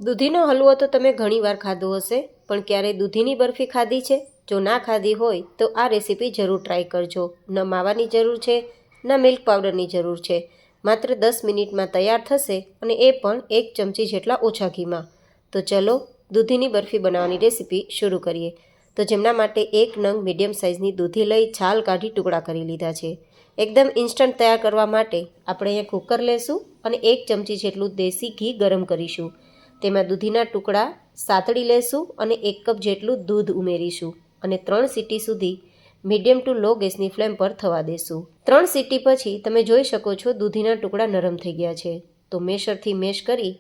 દૂધીનો હલવો તો તમે ઘણીવાર ખાધો હશે, પણ ક્યારેય દૂધીની બરફી ખાધી છે? જો ના ખાધી હોય તો આ રેસીપી જરૂર ટ્રાય કરજો. ન માવાની જરૂર છે, ન મિલ્ક પાવડરની જરૂર છે. માત્ર 10 મિનિટમાં તૈયાર થશે, અને એ પણ 1 ચમચી જેટલા ઓછા ઘીમાં. તો ચલો દૂધીની બરફી બનાવવાની રેસીપી શરૂ કરીએ. તો જેમના માટે 1 નંગ મીડિયમ સાઇઝની દૂધી લઈ છાલ કાઢી ટુકડા કરી લીધા છે. એકદમ ઇન્સ્ટન્ટ તૈયાર કરવા માટે આપણે અહીંયા કુકર લેશું અને 1 ચમચી જેટલું દેશી ઘી ગરમ કરીશું. તેમાં દૂધીના ટુકડા સાતળી લેશું અને 1 કપ જેટલું દૂધ ઉમેરીશું અને 3 સીટી સુધી મીડિયમ ટુ લો ગેસની ફ્લેમ પર થવા દેશું. 3 સીટી પછી તમે જોઈ શકો છો દૂધીના ટુકડા નરમ થઈ ગયા છે. તો મેશરથી મેશ કરી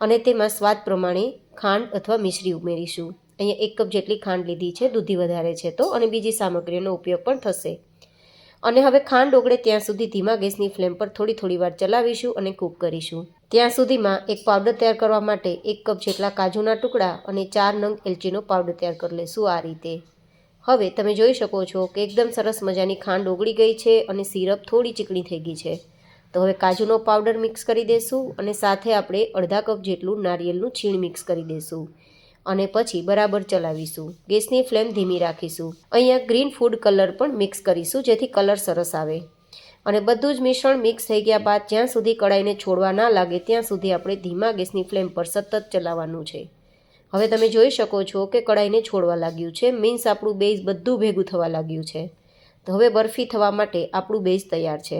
અને તેમાં સ્વાદ પ્રમાણે ખાંડ અથવા મિશ્રી ઉમેરીશું. અહીંયા 1 કપ જેટલી ખાંડ લીધી છે, દૂધી વધારે છે તો, અને બીજી સામગ્રીનો ઉપયોગ પણ થશે. અને હવે ખાંડ ઓગળે ત્યાં સુધી ધીમા ગેસની ફ્લેમ પર થોડી વાર ચલાવીશું અને કૂક કરીશું. ત્યાં સુધીમાં એક પાવડર તૈયાર કરવા માટે 1 કપ જેટલા કાજુના ટુકડા અને 4 નંગ એલચીનો પાવડર તૈયાર કરી લઈશું આ રીતે. હવે તમે જોઈ શકો છો કે એકદમ સરસ મજાની ખાંડ ઓગળી ગઈ છે અને સિરપ થોડી ચીકણી થઈ ગઈ છે. તો હવે કાજુનો પાવડર મિક્સ કરી દઈશું અને સાથે આપણે અડધા કપ જેટલું નારિયેળનું છીણ મિક્સ કરી દઈશું અને પછી બરાબર ચલાવીશું. ગેસની ફ્લેમ ધીમી રાખીશું. અહીંયા ગ્રીન ફૂડ કલર પણ મિક્સ કરીશું જેથી કલર સરસ આવે. અને બધું જ મિશ્રણ મિક્સ થઈ ગયા બાદ જ્યાં સુધી કડાઈને છોડવા ના લાગે ત્યાં સુધી આપણે ધીમા ગેસની ફ્લેમ પર સતત ચલાવવાનું છે. હવે તમે જોઈ શકો છો કે કડાઈને છોડવા લાગ્યું છે, મીન્સ આપણું બેઝ બધું ભેગું થવા લાગ્યું છે. તો હવે બરફી થવા માટે આપણું બેઝ તૈયાર છે.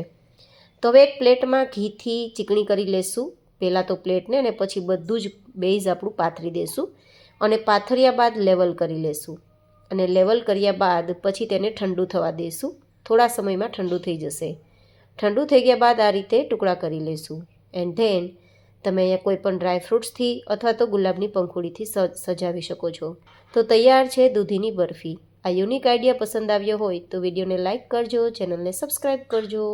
તો હવે એક પ્લેટમાં ઘીથી ચીકણી કરી લેશું. પહેલાં તો પ્લેટને અને પછી બધું જ બેઝ આપણું પાથરી દેશું અને પાથર્યા બાદ લેવલ કરી લેશું. અને લેવલ કર્યા બાદ પછી તેને ઠંડુ થવા દેશું. થોડા સમયમાં ઠંડુ થઈ જશે. ઠંડુ થઈ ગયા બાદ આ રીતે ટુકડા કરી લેશું. એન્ડ ધેન તમે અહીંયા કોઈ પણ ડ્રાયફ્રૂટ્સથી અથવા તો ગુલાબની પંખુડીથી સજાવી શકો છો. તો તૈયાર છે દૂધીની બરફી. આ યુનિક આઈડિયા પસંદ આવ્યો હોય તો વિડીયોને લાઇક કરજો, ચેનલને સબસ્ક્રાઈબ કરજો.